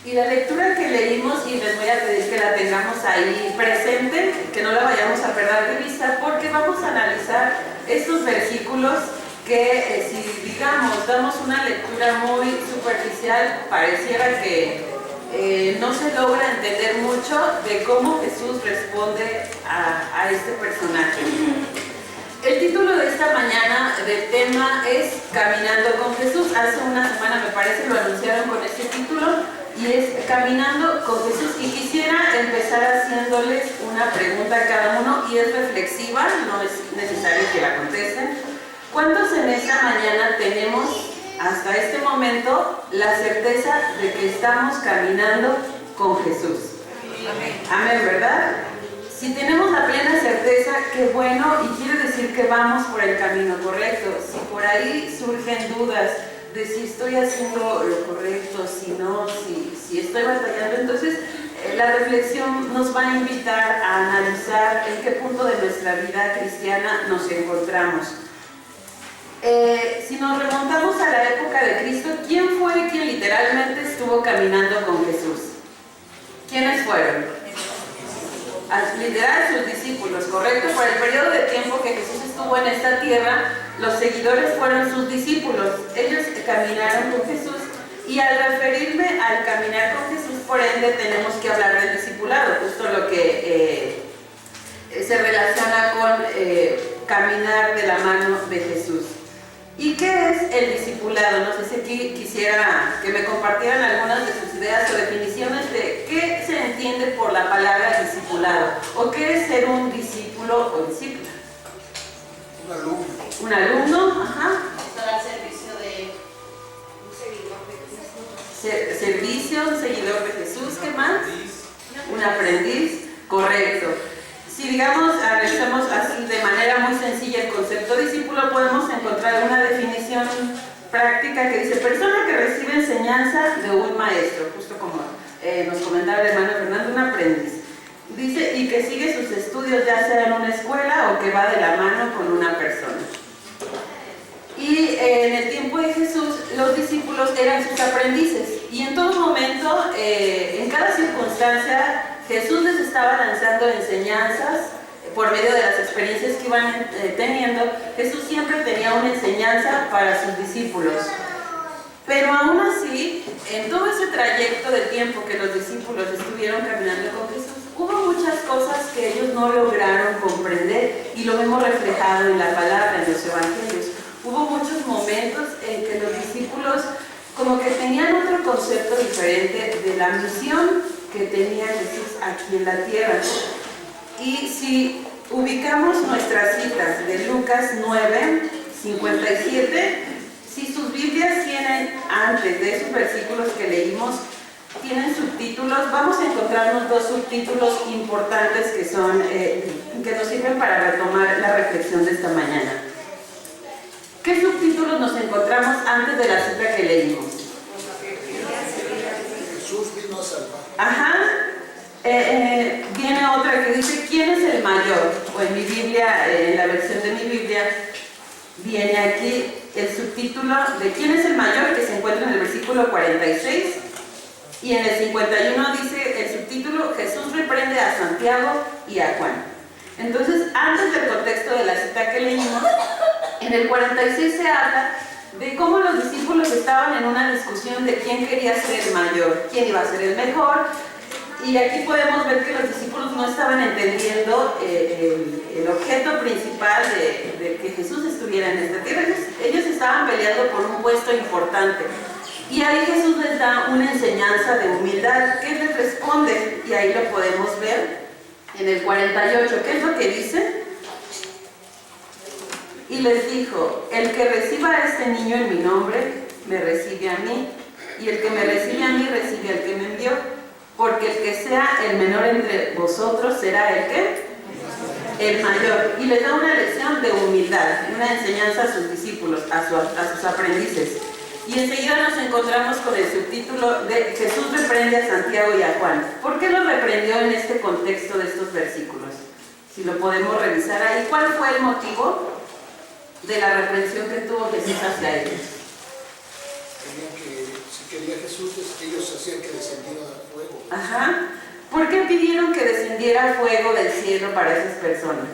Y la lectura que leímos, y les voy a pedir que la tengamos ahí presente, que no la vayamos a perder de vista, porque vamos a analizar estos versículos que si digamos damos una lectura muy superficial, pareciera que no se logra entender mucho de cómo Jesús responde a este personaje. El título de esta mañana del tema es Caminando con Jesús. Hace una semana me parece lo anunciaron con este título y es Caminando con Jesús, y quisiera empezar haciéndoles una pregunta a cada uno y es reflexiva, no es necesario que la contesten. ¿Cuántos en esta mañana tenemos hasta este momento la certeza de que estamos caminando con Jesús? Amén. Amén, ¿verdad? Si tenemos la plena certeza, qué bueno, y quiere decir que vamos por el camino correcto. Si por ahí surgen dudas de si estoy haciendo lo correcto, si no, si estoy batallando, entonces la reflexión nos va a invitar a analizar en qué punto de nuestra vida cristiana nos encontramos. Si nos remontamos a la época de Cristo, ¿quién fue quien literalmente estuvo caminando con Jesús? ¿Quiénes fueron? Literal, sus discípulos, ¿correcto? Por el periodo de tiempo que Jesús estuvo en esta tierra, los seguidores fueron sus discípulos. Ellos caminaron con Jesús, y al referirme al caminar con Jesús, por ende, tenemos que hablar del discipulado, justo lo que se relaciona con caminar de la mano de Jesús. ¿Y qué es el discipulado? No sé si aquí quisiera que me compartieran algunas de sus ideas o definiciones de qué se entiende por la palabra discipulado, o qué es ser un discípulo o discípula. Un alumno. Un alumno, ajá. Estar al servicio de un seguidor de Cristo. Servicio, un seguidor de Jesús, ¿qué más? Un aprendiz, correcto. Si digamos, analizamos así de manera muy sencilla el concepto discípulo, podemos encontrar una definición práctica que dice persona que recibe enseñanza de un maestro, justo como nos comentaba el hermano Fernando, un aprendiz. Dice, y que sigue sus estudios ya sea en una escuela o que va de la mano con una persona. Y en el tiempo de Jesús, los discípulos eran sus aprendices, y en todo momento, en cada circunstancia, Jesús les estaba lanzando enseñanzas por medio de las experiencias que iban teniendo. Jesús siempre tenía una enseñanza para sus discípulos. Pero aún así, en todo ese trayecto de tiempo que los discípulos estuvieron caminando con Jesús, hubo muchas cosas que ellos no lograron comprender, y lo vemos reflejado en la palabra, en los evangelios. Hubo muchos momentos en que los discípulos como que tenían otro concepto diferente de la misión que tenía Jesús aquí en la tierra. Y si ubicamos nuestras citas de Lucas 9, 57, si sus Biblias tienen, antes de esos versículos que leímos, tienen subtítulos, vamos a encontrarnos dos subtítulos importantes que son, que nos sirven para retomar la reflexión de esta mañana. ¿Qué subtítulos nos encontramos antes de la cita que leímos? Jesús vino a salvar. Ajá. Viene otra que dice ¿quién es el mayor? O en mi Biblia, en la versión de mi Biblia, viene aquí el subtítulo de ¿quién es el mayor? Que se encuentra en el versículo 46, y en el 51 dice el subtítulo Jesús reprende a Santiago y a Juan. Entonces, antes del contexto de la cita que leímos, en el 46 se habla de cómo los discípulos estaban en una discusión de quién quería ser el mayor, quién iba a ser el mejor, y aquí podemos ver que los discípulos no estaban entendiendo el objeto principal de que Jesús estuviera en esta tierra. Ellos estaban peleando por un puesto importante, y ahí Jesús les da una enseñanza de humildad. ¿Qué les responde? Y ahí lo podemos ver en el 48. ¿Qué es lo que dice? Y les dijo, el que reciba a este niño en mi nombre, me recibe a mí, y el que me recibe a mí, recibe al que me envió, porque el que sea el menor entre vosotros será el que el mayor. Y les da una lección de humildad, una enseñanza a sus discípulos, a sus aprendices. Y enseguida nos encontramos con el subtítulo de Jesús reprende a Santiago y a Juan. ¿Por qué los reprendió en este contexto de estos versículos? Si lo podemos revisar ahí, ¿cuál fue el motivo de la reprensión que tuvo Jesús hacia ellos? Tenían que Si quería Jesús, ellos hacían que descendiera fuego. Ajá. ¿Por qué pidieron que descendiera fuego del cielo para esas personas?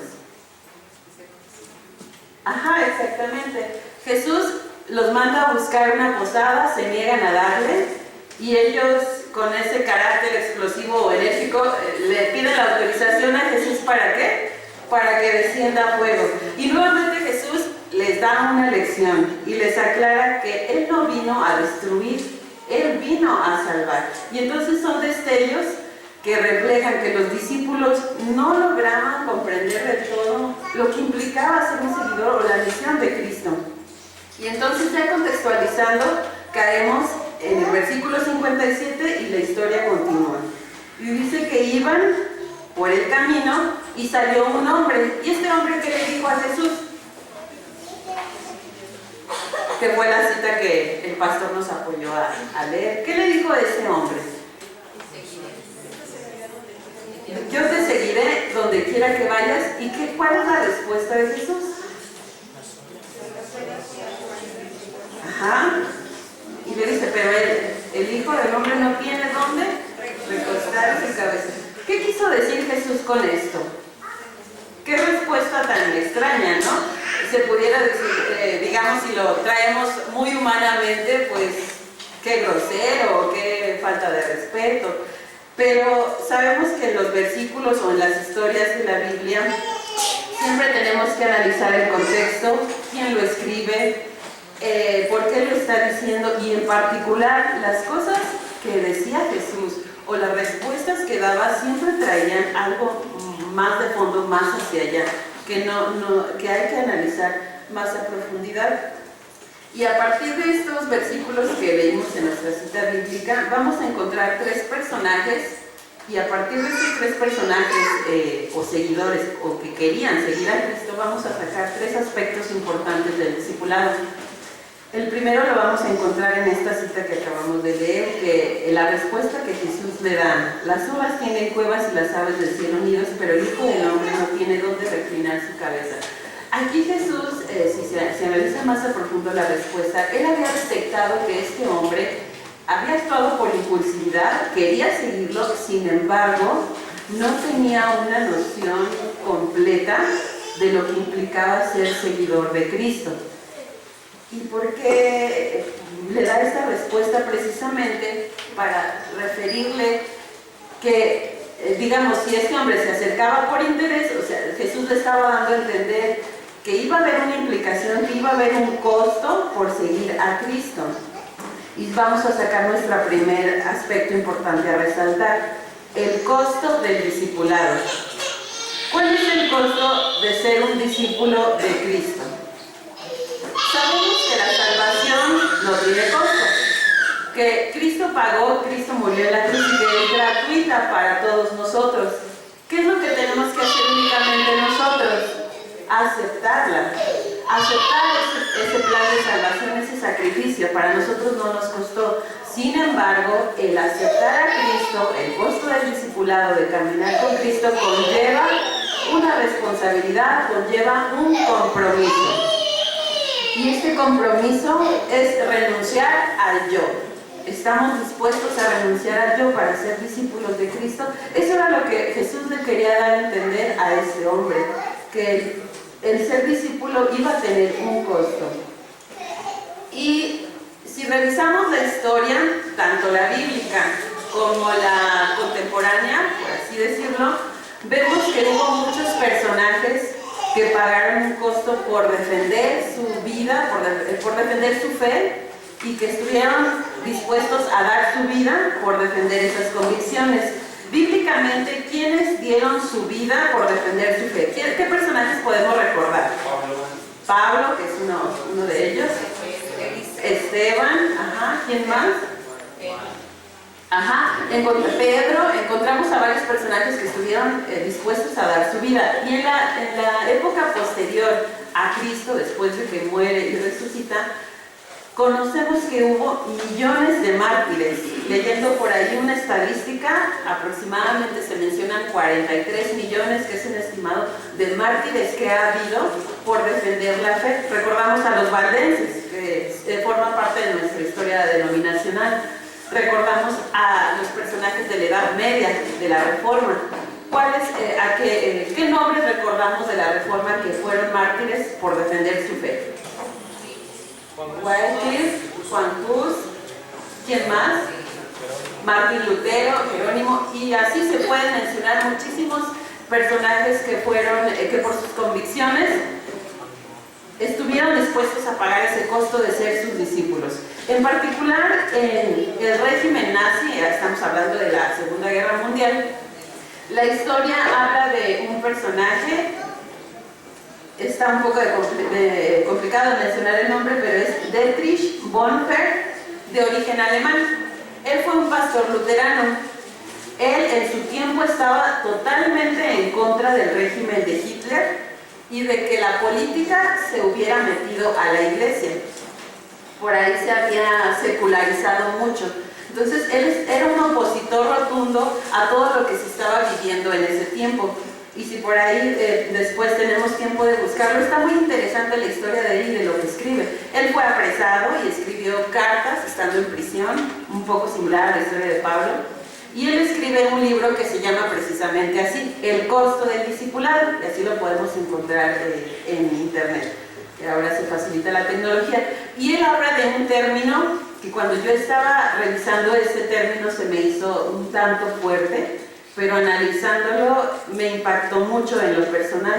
Ajá, exactamente. Jesús los manda a buscar una posada, se niegan a darle y ellos con ese carácter explosivo o enérgico le piden la autorización a Jesús. ¿Para qué? Para que descienda fuego. Y nuevamente Jesús les da una lección y les aclara que Él no vino a destruir, Él vino a salvar. Y entonces son destellos que reflejan que los discípulos no lograban comprender del todo lo que implicaba ser un seguidor o la misión de Cristo. Y entonces, ya contextualizando, caemos en el versículo 57 y la historia continúa. Y dice que iban por el camino y salió un hombre. ¿Y este hombre qué le dijo a Jesús? Que fue la cita que el pastor nos apoyó a leer. ¿Qué le dijo a ese hombre? Yo te seguiré donde quiera que vayas. ¿Y cuál es la respuesta de Jesús? Ajá. Y le dice, pero el Hijo del Hombre no tiene dónde recostar su cabeza. ¿Qué quiso decir Jesús con esto? Qué respuesta tan extraña, ¿no? Se pudiera decir, digamos, si lo traemos muy humanamente, pues qué grosero, qué falta de respeto. Pero sabemos que en los versículos o en las historias de la Biblia siempre tenemos que analizar el contexto, quién lo escribe, por qué lo está diciendo y en particular las cosas que decía Jesús o las respuestas que daba siempre traían algo más de fondo, más hacia allá, que hay que analizar más a profundidad. Y a partir de estos versículos que leímos en nuestra cita bíblica, vamos a encontrar tres personajes, y a partir de estos tres personajes o seguidores, o que querían seguir a Cristo, vamos a sacar tres aspectos importantes del discipulado. El primero lo vamos a encontrar en esta cita que acabamos de leer, que la respuesta que Jesús le da: las uvas tienen cuevas y las aves del cielo nidos, pero el Hijo del Hombre no tiene dónde reclinar su cabeza. Aquí Jesús, si se analiza más a profundo la respuesta, él había detectado que este hombre había actuado por impulsividad, quería seguirlo, sin embargo, no tenía una noción completa de lo que implicaba ser seguidor de Cristo. ¿Y por qué le da esta respuesta? Precisamente para referirle que, digamos, si este hombre se acercaba por interés, o sea, Jesús le estaba dando a entender que iba a haber una implicación, que iba a haber un costo por seguir a Cristo. Y vamos a sacar nuestro primer aspecto importante a resaltar: el costo del discipulado. ¿Cuál es el costo de ser un discípulo de Cristo? Sabemos que la salvación no tiene costo, que Cristo pagó, Cristo murió en la cruz y que es gratuita para todos nosotros. ¿Qué es lo que tenemos que hacer únicamente nosotros? Aceptarla, aceptar ese plan de salvación, ese sacrificio. Para nosotros no nos costó. Sin embargo, el aceptar a Cristo, el costo del discipulado, de caminar con Cristo, conlleva una responsabilidad, conlleva un compromiso. Y este compromiso es renunciar al yo. Estamos dispuestos a renunciar al yo para ser discípulos de Cristo. Eso era lo que Jesús le quería dar a entender a este hombre, que el ser discípulo iba a tener un costo. Y si revisamos la historia, tanto la bíblica como la contemporánea, por así decirlo, vemos que hubo muchos personajes que pagaron un costo por defender su vida, por defender su fe, y que estuvieron dispuestos a dar su vida por defender esas convicciones. Bíblicamente, ¿quiénes dieron su vida por defender su fe? ¿Qué personajes podemos recordar? Pablo, que es uno de ellos. Esteban, ajá. ¿Quién más? Ajá. Pedro, encontramos a varios personajes que estuvieron dispuestos a dar su vida. Y en la época posterior a Cristo, después de que muere y resucita, conocemos que hubo millones de mártires. Leyendo por ahí una estadística, aproximadamente se mencionan 43 millones, que es un estimado de mártires que ha habido por defender la fe. Recordamos a los valdenses, que forma parte de nuestra historia denominacional. Recordamos a los personajes de la Edad Media, de la Reforma. ¿Qué nombres recordamos de la Reforma que fueron mártires por defender su fe? Wycliffe, Juan Hus, ¿quién más? Martín Lutero, Jerónimo, y así se pueden mencionar muchísimos personajes que por sus convicciones estuvieron dispuestos a pagar ese costo de ser sus discípulos. En particular, en el régimen nazi, estamos hablando de la Segunda Guerra Mundial, la historia habla de un personaje, está un poco complicado mencionar el nombre, pero es Dietrich Bonhoeffer, de origen alemán. Él fue un pastor luterano. Él en su tiempo estaba totalmente en contra del régimen de Hitler y de que la política se hubiera metido a la iglesia. Por ahí se había secularizado mucho. Entonces él era un opositor rotundo a todo lo que se estaba viviendo en ese tiempo. Y si por ahí después tenemos tiempo de buscarlo, está muy interesante la historia de él y de lo que escribe. Él fue apresado y escribió cartas estando en prisión, un poco similar a la historia de Pablo. Y él escribe un libro que se llama precisamente así, El costo del discipulado, y así lo podemos encontrar en internet, que ahora se facilita la tecnología. Y él habla de un término que cuando yo estaba revisando este término se me hizo un tanto fuerte, pero analizándolo me impactó mucho en lo personal.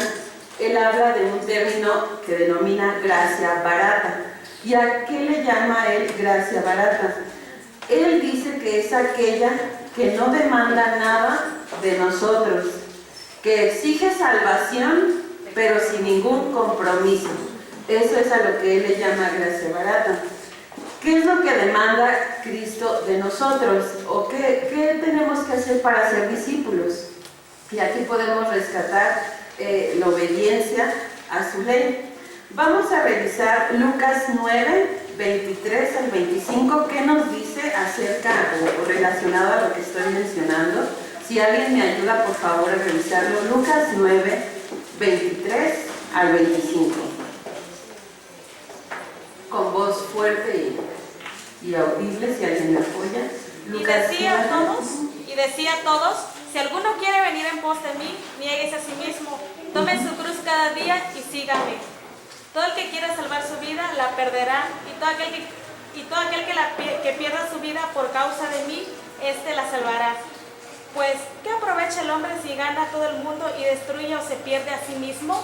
Él habla de un término que denomina gracia barata. ¿Y a qué le llama él gracia barata? Él dice que es aquella que no demanda nada de nosotros, que exige salvación, pero sin ningún compromiso. Eso es a lo que él le llama gracia barata. ¿Qué es lo que demanda Cristo de nosotros? ¿O qué tenemos que hacer para ser discípulos? Y aquí podemos rescatar la obediencia a su ley. Vamos a revisar Lucas 9, 23 al 25, ¿qué nos dice acerca o relacionado a lo que estoy mencionando? Si alguien me ayuda, por favor, a revisarlo. Lucas 9, 23 al 25. Con voz fuerte y audible, si alguien me apoya. Lucas y decía a todos, si alguno quiere venir en pos de mí, niéguese a sí mismo, tome su cruz cada día y sígame. Todo el que quiera salvar su vida la perderá, y todo aquel que pierda su vida por causa de mí, éste la salvará. Pues, ¿qué aprovecha el hombre si gana todo el mundo y destruye o se pierde a sí mismo?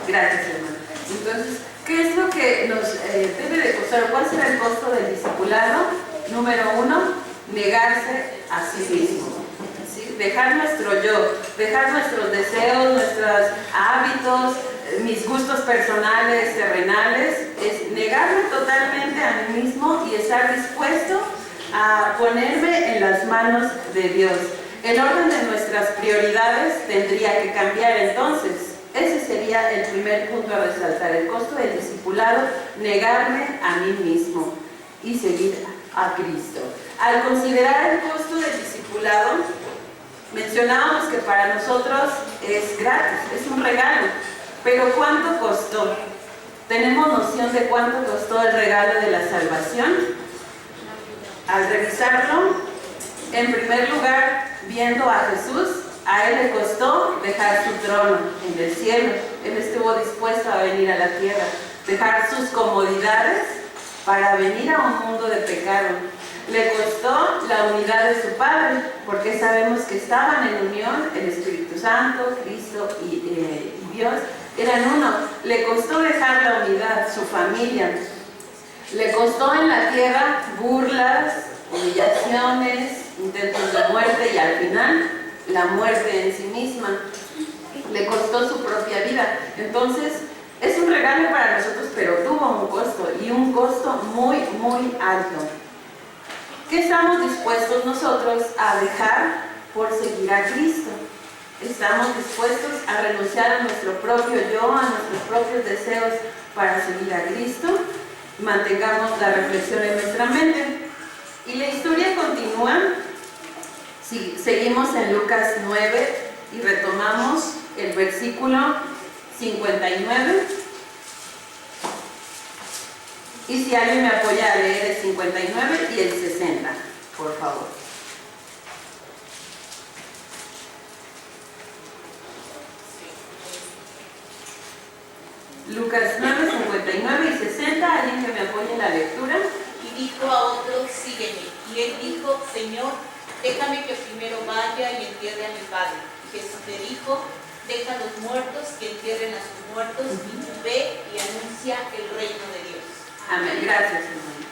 Gracias, hermano. Entonces, ¿qué es lo que nos debe de costar? ¿Cuál será el costo del discipulado? Número 1, negarse a sí mismo. ¿Sí? Dejar nuestro yo, dejar nuestros deseos, nuestros hábitos, mis gustos personales, terrenales, es negarme totalmente a mí mismo y estar dispuesto a ponerme en las manos de Dios. El orden de nuestras prioridades tendría que cambiar entonces. Ese sería el primer punto a resaltar, el costo del discipulado, negarme a mí mismo y seguir a Cristo. Al considerar el costo del discipulado, mencionábamos que para nosotros es gratis, es un regalo, pero ¿cuánto costó? ¿Tenemos noción de cuánto costó el regalo de la salvación? Al revisarlo, en primer lugar, viendo a Jesús, a Él le costó dejar su trono en el cielo. Él estuvo dispuesto a venir a la tierra, dejar sus comodidades para venir a un mundo de pecado. Le costó la unidad de su Padre, porque sabemos que estaban en unión el Espíritu Santo, Cristo y Dios, eran uno. Le costó dejar la unidad, su familia. Le costó en la tierra burlas, humillaciones, intentos de muerte y al final la muerte en sí misma. Le costó su propia vida. Entonces, es un regalo para nosotros, pero tuvo un costo, y un costo muy, muy alto. ¿Qué estamos dispuestos nosotros a dejar por seguir a Cristo? ¿Estamos dispuestos a renunciar a nuestro propio yo, a nuestros propios deseos para seguir a Cristo? Mantengamos la reflexión en nuestra mente. Y la historia continúa. Si seguimos en Lucas 9 y retomamos el versículo 59. Y si alguien me apoya a leer el 59 y el 60, por favor. Lucas 9, 59 y 60, alguien que me apoye en la lectura. Y dijo a otro, sígueme. Y él dijo, Señor, déjame que primero vaya y entierre a mi padre. Y Jesús le dijo, deja a los muertos que entierren a sus muertos, y tú ve y anuncia el reino de Dios. Amén, gracias, hermano.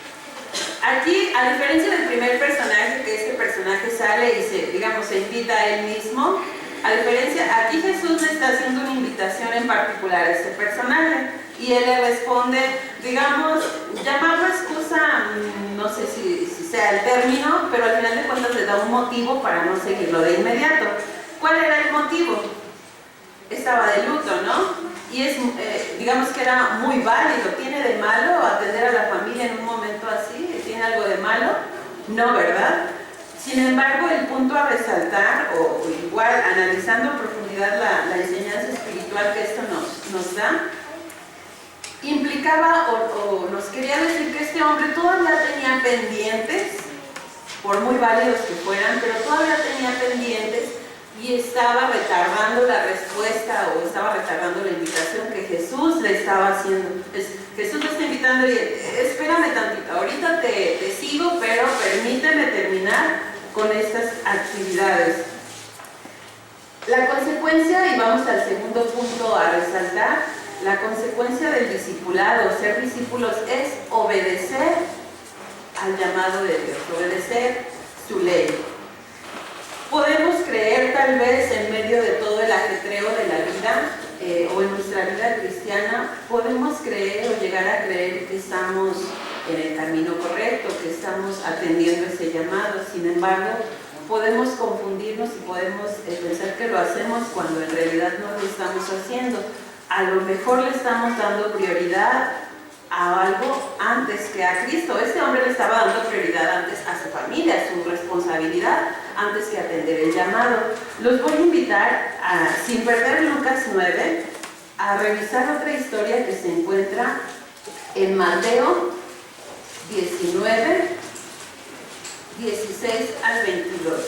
Aquí, a diferencia del primer personaje, que este personaje sale y se invita a él mismo, a diferencia, aquí Jesús le está haciendo una invitación en particular a este personaje y él le responde, digamos, llamarlo excusa, no sé si sea el término, pero al final de cuentas le da un motivo para no seguirlo de inmediato. ¿Cuál era el motivo? Estaba de luto, ¿no? Y es, digamos que era muy válido. ¿Tiene de malo atender a la familia en un momento así? ¿Tiene algo de malo? No, ¿verdad? Sin embargo, el punto a resaltar, o igual analizando en profundidad la enseñanza espiritual que esto nos da, implicaba o nos quería decir que este hombre todavía tenía pendientes, por muy válidos que fueran, pero todavía tenía pendientes y estaba retardando la respuesta o estaba retardando la invitación que Jesús le estaba haciendo. Jesús le está invitando y espérame tantito, ahorita te sigo, pero permíteme terminar con estas actividades. La consecuencia, y vamos al segundo punto a resaltar, la consecuencia del discipulado, ser discípulos, es obedecer al llamado de Dios, obedecer su ley. Podemos creer tal vez en medio de todo el ajetreo de la vida o en nuestra vida cristiana, podemos creer o llegar a creer que estamos en el camino correcto, que estamos atendiendo ese llamado. Sin embargo, podemos confundirnos y podemos pensar que lo hacemos cuando en realidad no lo estamos haciendo. A lo mejor le estamos dando prioridad a algo antes que a Cristo. Este hombre le estaba dando prioridad antes a su familia, a su responsabilidad, antes que atender el llamado. Los voy a invitar, sin perder Lucas 9, a revisar otra historia que se encuentra en Mateo 19, 16 al 22.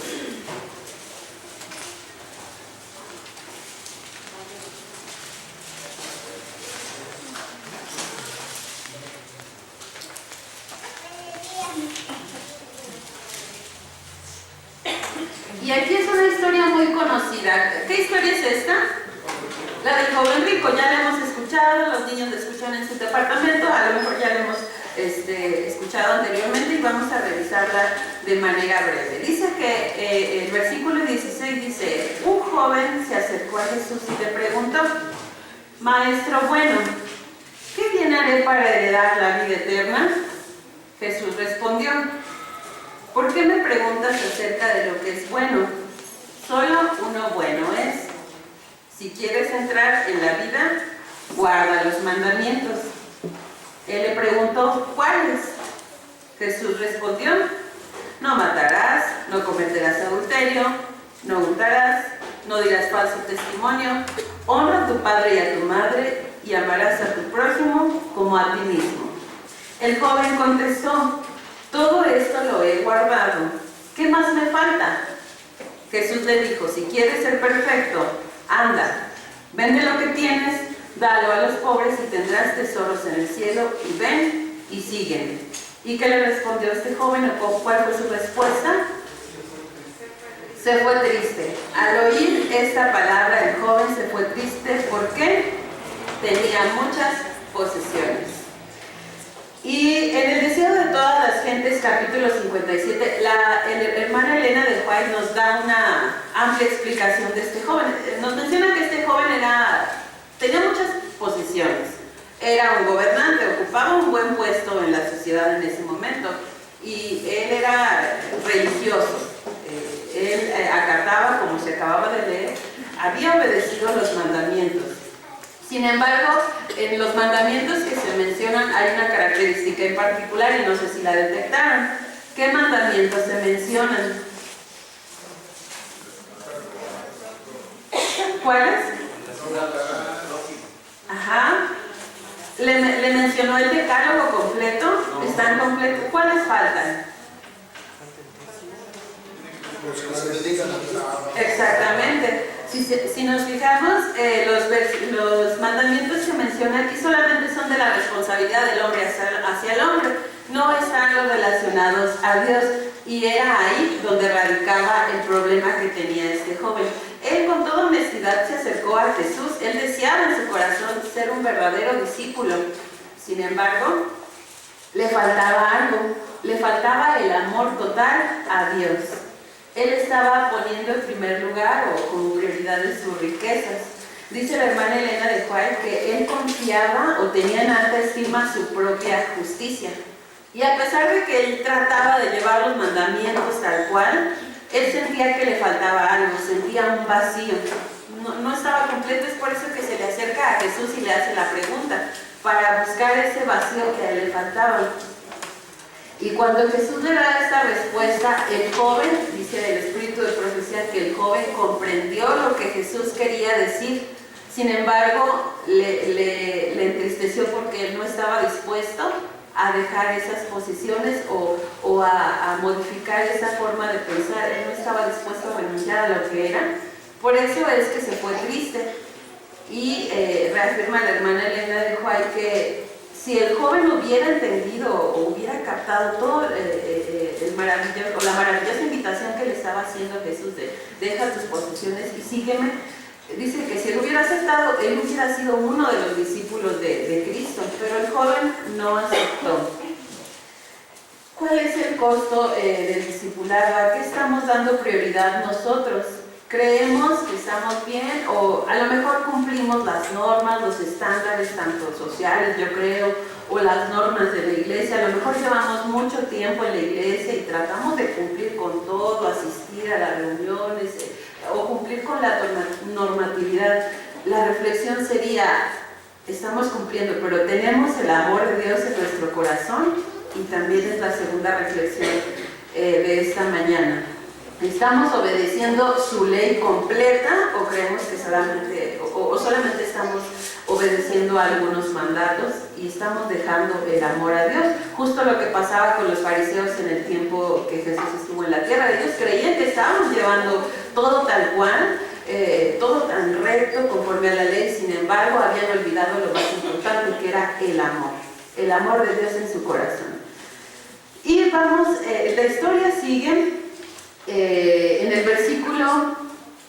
Y aquí es una historia muy conocida. ¿Qué historia es esta? La del joven rico. Ya la hemos escuchado, los niños la escuchan en su departamento, a lo mejor ya la hemos escuchado anteriormente y vamos a revisarla de manera breve. Dice que el versículo 16 dice, un joven se acercó a Jesús y le preguntó, Maestro bueno, ¿qué bien haré para heredar la vida eterna? Jesús respondió, ¿por qué me preguntas acerca de lo que es bueno? Solo uno bueno es. Si quieres entrar en la vida, guarda los mandamientos. Él le preguntó, ¿cuáles? Jesús respondió, no matarás, no cometerás adulterio, no hurtarás, no dirás falso testimonio, honra a tu padre y a tu madre y amarás a tu prójimo como a ti mismo. El joven contestó, todo esto lo he guardado, ¿qué más me falta? Jesús le dijo, si quieres ser perfecto, anda, vende lo que tienes, dalo a los pobres y tendrás tesoros en el cielo, y ven y sígueme. ¿Y qué le respondió este joven? ¿Cuál fue su respuesta? Se fue triste. Al oír esta palabra, el joven se fue triste porque tenía muchas posesiones. Y en el deseo de todas las gentes, capítulo 57, la hermana Elena de White nos da una amplia explicación de este joven. Nos menciona que este joven tenía muchas posesiones. Era un gobernante, ocupaba un buen puesto en la sociedad en ese momento. Y él era religioso. Él acataba, como se acababa de leer, había obedecido los mandamientos. Sin embargo, en los mandamientos que se mencionan hay una característica en particular y no sé si la detectaron. ¿Qué mandamientos se mencionan? ¿Cuáles? Ajá. Le mencioné mencionó el decálogo completo, están completos. ¿Cuáles faltan? Los que se dedican al trabajo. Exactamente. Si nos fijamos, los mandamientos que menciona aquí solamente son de la responsabilidad del hombre hacia el hombre, no están los relacionados a Dios, y era ahí donde radicaba el problema que tenía este joven. Él con toda honestidad se acercó a Jesús, él deseaba en su corazón ser un verdadero discípulo. Sin embargo, le faltaba algo, le faltaba el amor total a Dios. Él estaba poniendo en primer lugar o como prioridades sus riquezas. Dice la hermana Elena de White que él confiaba o tenía en alta estima su propia justicia. Y a pesar de que él trataba de llevar los mandamientos tal cual, él sentía que le faltaba algo, sentía un vacío. No estaba completo, es por eso que se le acerca a Jesús y le hace la pregunta, para buscar ese vacío que a él le faltaba. Y cuando Jesús le da esta respuesta, el joven, dice el espíritu de profecía, que el joven comprendió lo que Jesús quería decir. Sin embargo, le entristeció porque él no estaba dispuesto a dejar esas posiciones o a modificar esa forma de pensar. Él no estaba dispuesto a renunciar a lo que era. Por eso es que se fue triste. Y reafirma la hermana Elena de White que si el joven hubiera entendido o hubiera captado todo la maravillosa invitación que le estaba haciendo Jesús de deja tus posesiones y sígueme, dice que si él hubiera aceptado, él hubiera sido uno de los discípulos de Cristo, pero el joven no aceptó. ¿Cuál es el costo del discipulado? ¿A qué estamos dando prioridad nosotros? ¿Creemos que estamos bien o a lo mejor cumplimos las normas, los estándares tanto sociales, yo creo, o las normas de la iglesia? A lo mejor llevamos mucho tiempo en la iglesia y tratamos de cumplir con todo, asistir a las reuniones o cumplir con la normatividad. La reflexión sería, estamos cumpliendo, pero tenemos el amor de Dios en nuestro corazón, y también es la segunda reflexión de esta mañana. ¿Estamos obedeciendo su ley completa o creemos que solamente estamos obedeciendo a algunos mandatos y estamos dejando el amor a Dios? Justo lo que pasaba con los fariseos en el tiempo que Jesús estuvo en la tierra. Ellos creían que estábamos llevando todo tal cual, todo tan recto conforme a la ley. Sin embargo, habían olvidado lo más importante, que era el amor de Dios en su corazón. Y vamos, la historia sigue. En el versículo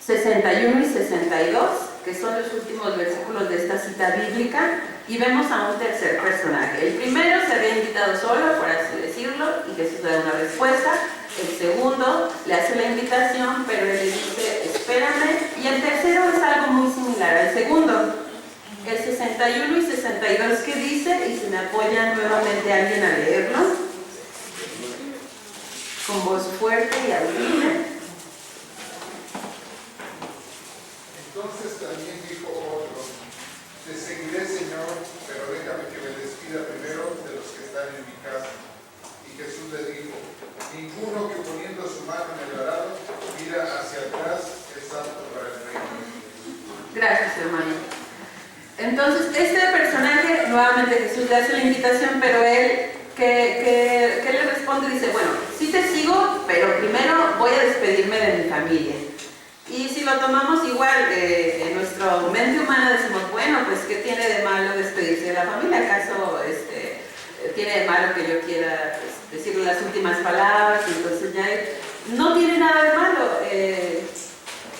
61 y 62, que son los últimos versículos de esta cita bíblica, y vemos a un tercer personaje. El primero se había invitado solo, por así decirlo, y Jesús le da una respuesta. El segundo le hace la invitación, pero él le dice, espérame. Y el tercero es algo muy similar al segundo. El 61 y 62, ¿qué dice? Y si me apoya nuevamente alguien a leerlo con voz fuerte y audible. Entonces también dijo otro, te seguiré, Señor, pero déjame que me despida primero de los que están en mi casa. Y Jesús le dijo, ninguno que poniendo su mano en el arado mira hacia atrás es apto para el reino. Gracias, hermano. Entonces, este personaje, nuevamente Jesús le hace la invitación, pero él ¿qué le responde? Dice, bueno, sí te sigo, pero primero voy a despedirme de mi familia. Y si lo tomamos igual, en nuestra mente humana decimos, bueno, pues ¿qué tiene de malo despedirse de la familia? ¿Acaso tiene de malo que yo quiera decirle las últimas palabras? Entonces ya no tiene nada de malo.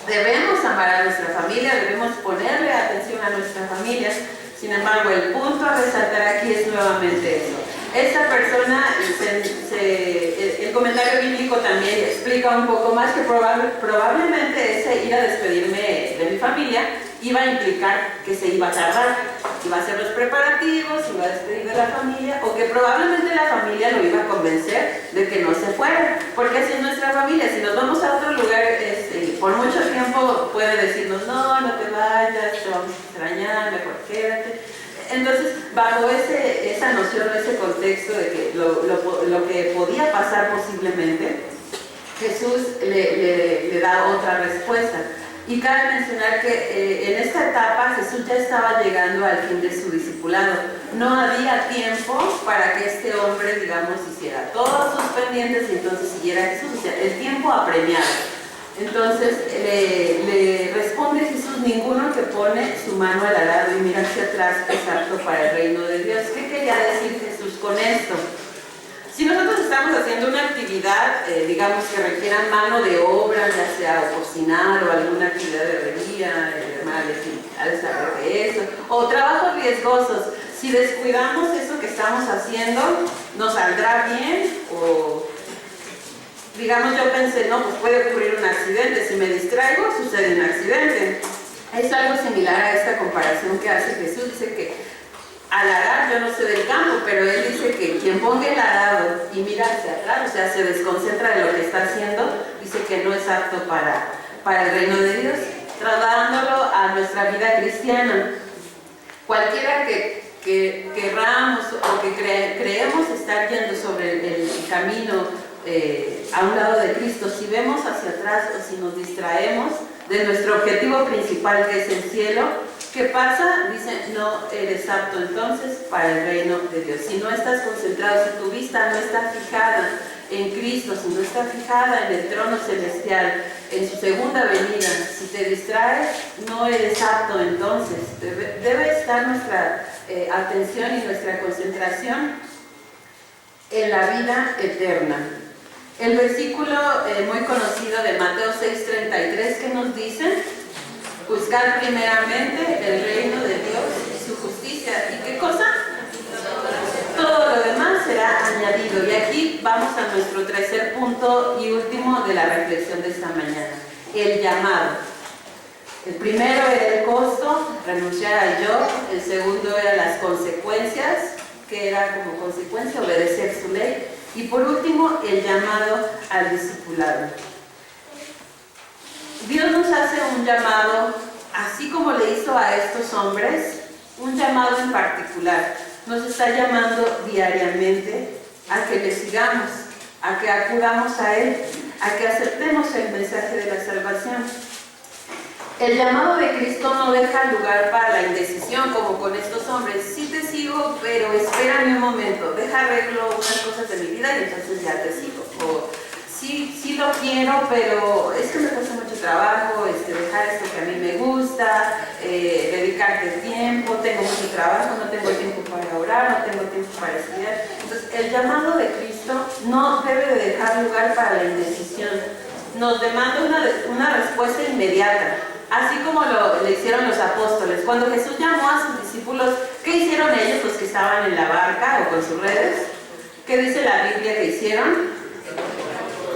Debemos amar a nuestra familia, debemos ponerle atención a nuestra familia. Sin embargo, el punto a resaltar aquí es nuevamente eso. Esta persona, el comentario bíblico también explica un poco más que probablemente ese ir a despedirme de mi familia iba a implicar que se iba a tardar, iba a hacer los preparativos, iba a despedir de la familia, o que probablemente la familia lo iba a convencer de que no se fuera, porque así es nuestra familia. Si nos vamos a otro lugar, por mucho tiempo puede decirnos, no te vayas, te vamos a extrañar, mejor quédate. Entonces, bajo esa noción o ese contexto de que lo que podía pasar posiblemente, Jesús le da otra respuesta. Y cabe mencionar que en esta etapa Jesús ya estaba llegando al fin de su discipulado. no había tiempo para que este hombre, digamos, hiciera todos sus pendientes y entonces siguiera a Jesús. O sea, el tiempo apremiado. Entonces le responde Jesús: ninguno que pone su mano al arado y mira hacia atrás es apto para el reino de Dios. ¿Qué quería decir Jesús con esto? Si nosotros estamos haciendo una actividad, digamos, que requiera mano de obra, ya sea o cocinar o alguna actividad de herrería, o trabajos riesgosos, si descuidamos eso que estamos haciendo, ¿nos saldrá bien? O digamos, yo pensé, no, pues puede ocurrir un accidente, si me distraigo sucede un accidente. Es algo similar a esta comparación que hace Jesús. Dice que al arar, yo no sé del campo, pero él dice que quien ponga el arado y mira hacia atrás, o sea, se desconcentra de lo que está haciendo, dice que no es apto para el reino de Dios. Trasladándolo a nuestra vida cristiana, cualquiera que querramos o que creemos estar yendo sobre el camino a un lado de Cristo, si vemos hacia atrás o si nos distraemos de nuestro objetivo principal, que es el cielo, ¿qué pasa? Dice, no eres apto entonces para el reino de Dios. Si no estás concentrado, si tu vista no está fijada en Cristo, si no está fijada en el trono celestial, en su segunda venida, si te distraes, no eres apto entonces. Debe estar nuestra atención y nuestra concentración en la vida eterna. El versículo muy conocido de Mateo 6:33, que nos dice: buscar primeramente el reino de Dios y su justicia. ¿Y qué cosa? Todo lo demás será añadido. Y aquí vamos a nuestro tercer punto y último de la reflexión de esta mañana: el llamado. El primero era el costo, renunciar al yo. El segundo era las consecuencias, que era como consecuencia obedecer su ley. Y por último, el llamado al discipulado. Dios nos hace un llamado, así como le hizo a estos hombres, un llamado en particular. Nos está llamando diariamente a que le sigamos, a que acudamos a Él, a que aceptemos el mensaje de la salvación. El llamado de Cristo no deja lugar para la indecisión, como con estos hombres. Sí te sigo, pero espérame un momento, deja arreglo unas cosas de mi vida y entonces ya te sigo. O sí lo quiero, pero es que me cuesta mucho trabajo dejar esto que a mí me gusta, dedicarte tiempo, tengo mucho trabajo, no tengo tiempo para orar, no tengo tiempo para estudiar. Entonces, el llamado de Cristo no debe de dejar lugar para la indecisión. Nos demanda una respuesta inmediata. Así como le hicieron los apóstoles. Cuando Jesús llamó a sus discípulos, ¿qué hicieron ellos, los que estaban en la barca o con sus redes? ¿Qué dice la Biblia que hicieron?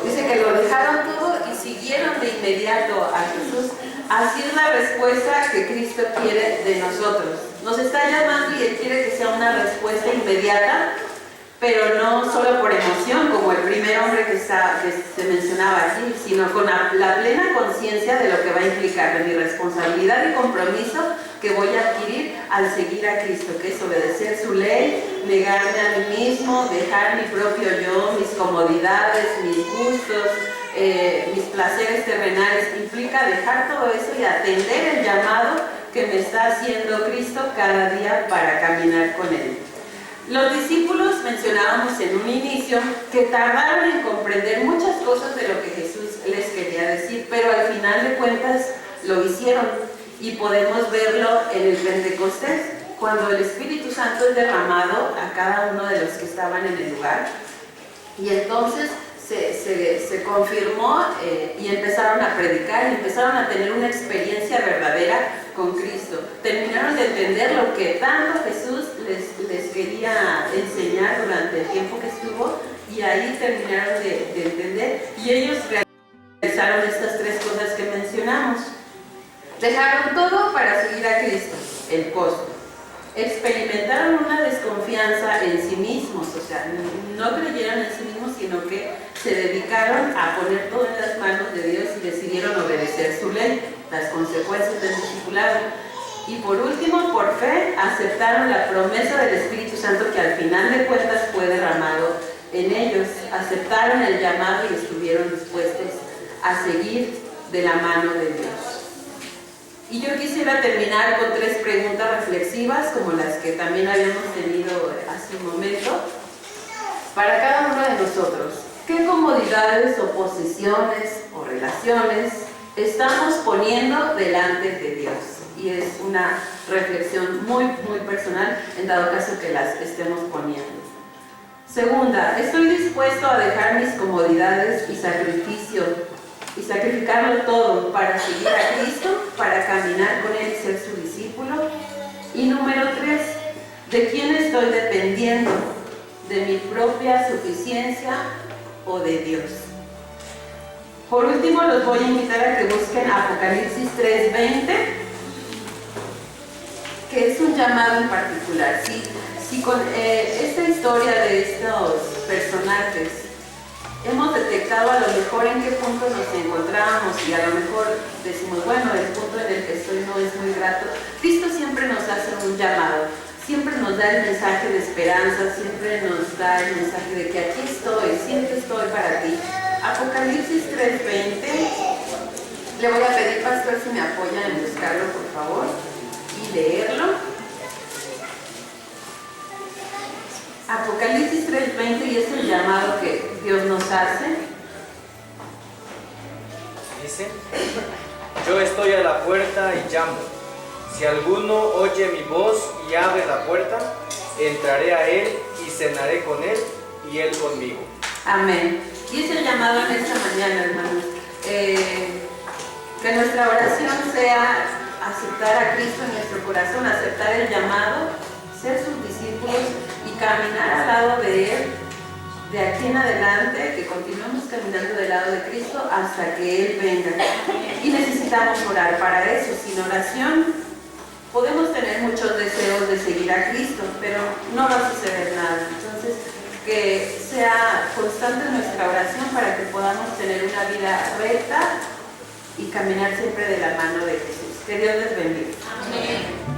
Dice que lo dejaron todo y siguieron de inmediato a Jesús. Así es la respuesta que Cristo quiere de nosotros. Nos está llamando y Él quiere que sea una respuesta inmediata, pero no solo por emoción, como el primer hombre que se mencionaba aquí, sino con la plena conciencia de lo que va a implicar, de mi responsabilidad y compromiso que voy a adquirir al seguir a Cristo, que es obedecer su ley, negarme a mí mismo, dejar mi propio yo, mis comodidades, mis gustos, mis placeres terrenales. Implica dejar todo eso y atender el llamado que me está haciendo Cristo cada día para caminar con Él. Los discípulos, mencionábamos en un inicio, que tardaron en comprender muchas cosas de lo que Jesús les quería decir, pero al final de cuentas lo hicieron, y podemos verlo en el Pentecostés, cuando el Espíritu Santo es derramado a cada uno de los que estaban en el lugar, y entonces se confirmó y empezaron a predicar y empezaron a tener una experiencia verdadera con Cristo. Terminaron de entender lo que tanto Jesús les quería enseñar durante el tiempo que estuvo, y ahí terminaron de entender, y ellos realizaron estas tres cosas que mencionamos. Dejaron todo para seguir a Cristo, el costo. Experimentaron una desconfianza en sí mismos, o sea, no creyeron en sí mismos, sino que se dedicaron a poner todo en las manos de Dios y decidieron obedecer su ley, las consecuencias del discipulado. Y por último, por fe, aceptaron la promesa del Espíritu Santo, que al final de cuentas fue derramado en ellos. Aceptaron el llamado y estuvieron dispuestos a seguir de la mano de Dios. Y yo quisiera terminar con 3 preguntas reflexivas, como las que también habíamos tenido hace un momento, para cada uno de nosotros. ¿Qué comodidades o posesiones o relaciones estamos poniendo delante de Dios? Y es una reflexión muy personal, en dado caso que las estemos poniendo. Segunda, ¿estoy dispuesto a dejar mis comodidades y sacrificarlo todo para seguir a Cristo, para caminar con Él y ser su discípulo? Y número 3, ¿de quién estoy dependiendo? ¿De mi propia suficiencia o de Dios? Por último, los voy a invitar a que busquen Apocalipsis 3:20, que es un llamado en particular. Si con esta historia de estos personajes hemos detectado a lo mejor en qué punto nos encontramos y a lo mejor decimos, bueno, el punto en el que estoy no es muy grato, Cristo siempre nos hace un llamado, siempre nos da el mensaje de esperanza, siempre nos da el mensaje de que aquí estoy, siempre estoy para ti. Apocalipsis 3:20, le voy a pedir, pastor, si me apoya en buscarlo, por favor, y leerlo. Apocalipsis 3:20, y es el llamado que Dios nos hace. Dice: yo estoy a la puerta y llamo. Si alguno oye mi voz y abre la puerta, entraré a él y cenaré con él y él conmigo. Amén. Y es el llamado en esta mañana, hermanos. Que nuestra oración sea aceptar a Cristo en nuestro corazón, aceptar el llamado, ser sus discípulos y caminar al lado de Él, de aquí en adelante, que continuemos caminando del lado de Cristo hasta que Él venga. Y necesitamos orar para eso. Sin oración podemos tener muchos deseos de seguir a Cristo, pero no va a suceder nada. Entonces, que sea constante nuestra oración para que podamos tener una vida recta y caminar siempre de la mano de Jesús. Que Dios les bendiga. Amén.